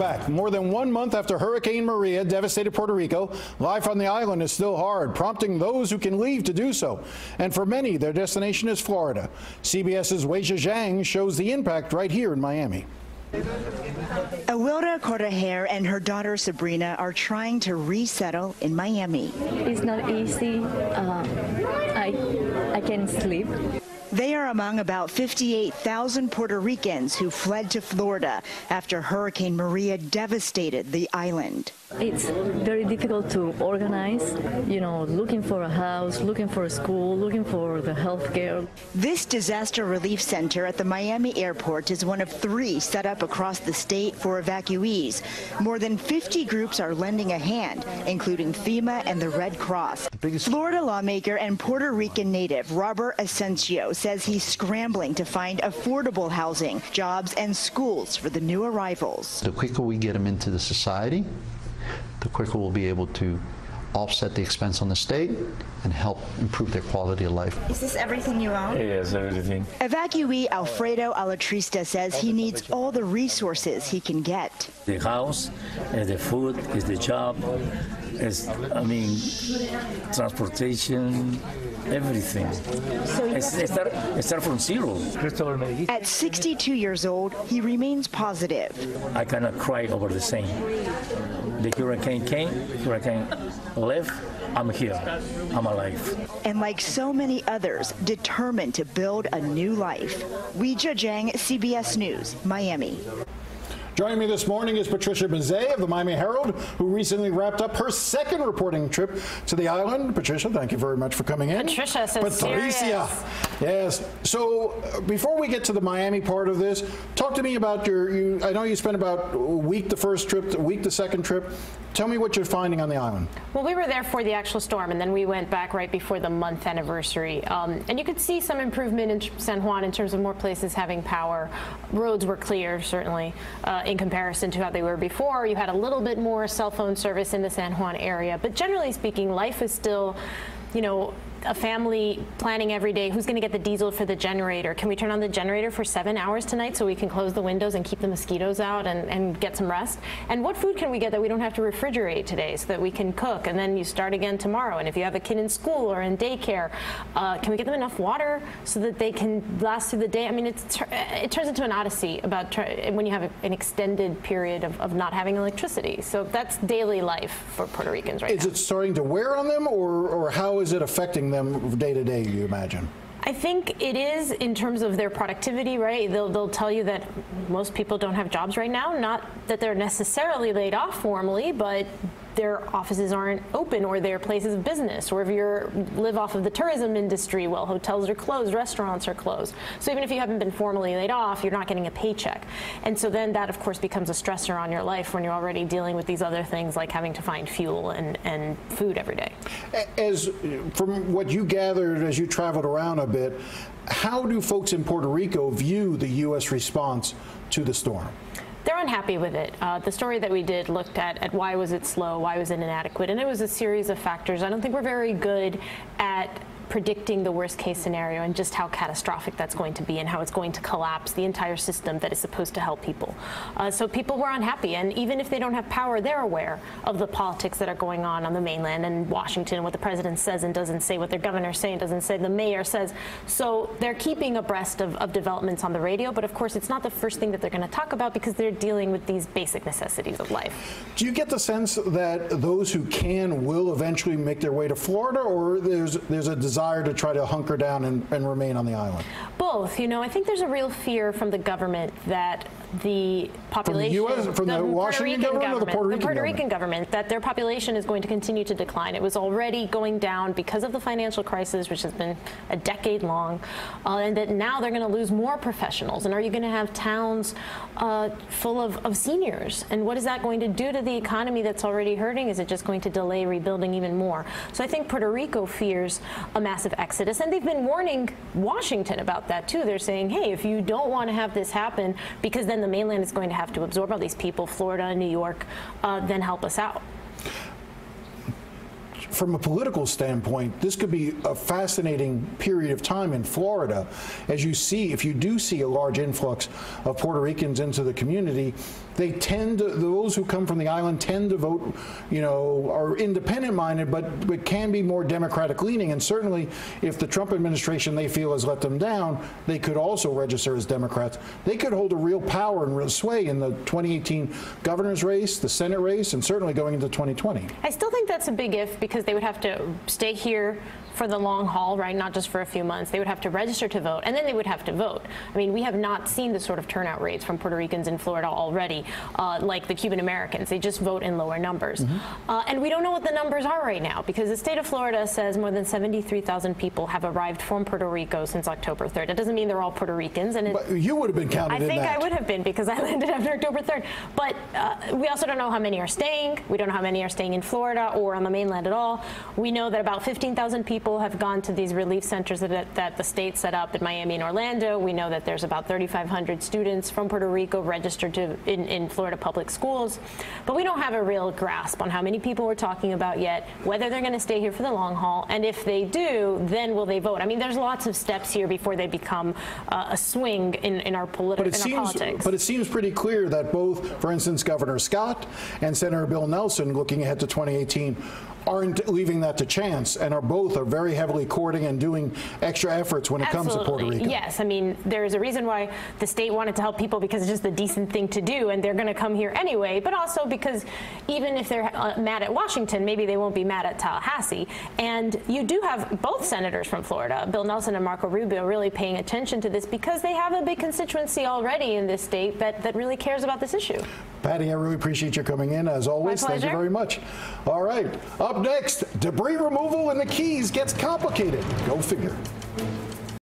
back. More than 1 month after Hurricane Maria devastated Puerto Rico, life on the island is still hard, prompting those who can leave to do so. And for many, their destination is Florida. CBS's Weijia Zhang shows the impact right here in Miami. Awilda Cordeher and her daughter Sabrina are trying to resettle in Miami. It's not easy. I can't sleep. They are among about 58,000 Puerto Ricans who fled to Florida after Hurricane Maria devastated the island. It's very difficult to organize, looking for a house, looking for a school, looking for the health care. This disaster relief center at the Miami airport is one of 3 set up across the state for evacuees. More than 50 groups are lending a hand, including FEMA and the Red Cross. Florida lawmaker and Puerto Rican native Robert Asensio says he's scrambling to find affordable housing, jobs, and schools for the new arrivals. The quicker we get them into the society, the quicker we'll be able to offset the expense on the state and help improve their quality of life. Is this everything you own? Yes, everything. Evacuee Alfredo Alatrista says he needs all the resources he can get. The house, the food, is the job, transportation, everything. So start from zero. At 62 years old, he remains positive. I cannot cry over the same. The hurricane came, hurricane left, I'm here, I'm alive. And like so many others, determined to build a new life. Weijia Zhang, CBS News, Miami. Joining me this morning is Patricia Mazzei of the Miami Herald, who recently wrapped up her second reporting trip to the island. Patricia, thank you very much for coming in. Patricia, so Patricia. Yes. So before we get to the Miami part of this, talk to me about I know you spent about a week the first trip, a week the second trip. Tell me what you're finding on the island. Well, we were there for the actual storm, and then we went back right before the month anniversary. And you could see some improvement in San Juan in terms of more places having power. Roads were clear, certainly, in comparison to how they were before. You had a little bit more cell phone service in the San Juan area. But generally speaking, life is still, a family planning every day. Who's going to get the diesel for the generator? Can we turn on the generator for 7 hours tonight so we can close the windows and keep the mosquitoes out and get some rest? And what food can we get that we don't have to refrigerate today so that we can cook? And then you start again tomorrow. And if you have a kid in school or in daycare, can we get them enough water so that they can last through the day? I mean, it turns into an odyssey about when you have an extended period of not having electricity. So that's daily life for Puerto Ricans right now. Is it starting to wear on them, or how is it affecting them day to day, you imagine? I think it is in terms of their productivity, right? They'll tell you that most people don't have jobs right now. Not that they're necessarily laid off formally, but their offices aren't open, or their places of business, or if you live off of the tourism industry, well, hotels are closed, restaurants are closed. So even if you haven't been formally laid off, you're not getting a paycheck. And so then that, of course, becomes a stressor on your life when you're already dealing with these other things like having to find fuel and food every day. From what you gathered as you traveled around a bit, how do folks in Puerto Rico view the U.S. response to the storm? They're unhappy with it. The story that we did looked at why was it slow, why was it inadequate, and it was a series of factors. I don't think we're very good at predicting the worst case scenario and just how catastrophic that's going to be and how it's going to collapse the entire system that is supposed to help people. So people were unhappy, and even if they don't have power, they're aware of the politics that are going on the mainland and Washington, what the president says and doesn't say, what their governor says and doesn't say, the mayor says. So they're keeping abreast of developments on the radio, but of course it's not the first thing that they're going to talk about because they're dealing with these basic necessities of life. Do you get the sense that those who can will eventually make their way to Florida, or there's a desire to try to hunker down and remain on the island? Both. I think there's a real fear from the government that the population, from the Washington government or the Puerto Rican government, that their population is going to continue to decline. It was already going down because of the financial crisis, which has been a decade long, and that now they're going to lose more professionals. And are you going to have towns full of seniors? And what is that going to do to the economy that's already hurting? Is it just going to delay rebuilding even more? So I think Puerto Rico fears a massive exodus, and they've been warning Washington about that too. They're saying, hey, if you don't want to have this happen, because then the mainland is going to have to absorb all these people, Florida and New York, then help us out. from a political standpoint, this could be a fascinating period of time in Florida. As you see, if you do see a large influx of Puerto Ricans into the community, they tend to, those who come from the island tend to vote, you know, are independent-minded, but can be more Democratic-leaning. And certainly, if the Trump administration they feel has let them down, they could also register as Democrats. They could hold a real power and real sway in the 2018 governor's race, the Senate race, and certainly going into 2020. I still think that's a big if, because they would have to stay here for the long haul, right? Not just for a few months. They would have to register to vote, and then they would have to vote. I mean, we have not seen the sort of turnout rates from Puerto Ricans in Florida already, like the Cuban Americans. They just vote in lower numbers. And we don't know what the numbers are right now, because the state of Florida says more than 73,000 people have arrived from Puerto Rico since October 3rd. That doesn't mean they're all Puerto Ricans. And but you would have been counted in that. I think I would have been, because I landed after October 3rd. But we also don't know how many are staying. We don't know how many are staying in Florida or on the mainland at all. We know that about 15,000 people have gone to these relief centers that the state set up in Miami and Orlando. We know that there's about 3,500 students from Puerto Rico registered in Florida public schools. But we don't have a real grasp on how many people we're talking about yet, whether they're going to stay here for the long haul, and if they do, then will they vote? I mean, there's lots of steps here before they become a swing in our politics. But it seems pretty clear that both, for instance, Governor Scott and Senator Bill Nelson, looking ahead to 2018, aren't leaving that to chance, and are very heavily courting and doing extra efforts when it comes to Puerto Rico. Yes, I mean, there's a reason why the state wanted to help people, because it's just the decent thing to do, and they're going to come here anyway, but also because even if they're mad at Washington, maybe they won't be mad at Tallahassee. And you do have both senators from Florida, Bill Nelson and Marco Rubio, really paying attention to this, because they have a big constituency already in this state that really cares about this issue. Patty, I really appreciate you coming in, as always. My pleasure. Thank you very much. All right, up next, debris removal in the Keys gets complicated. Go figure.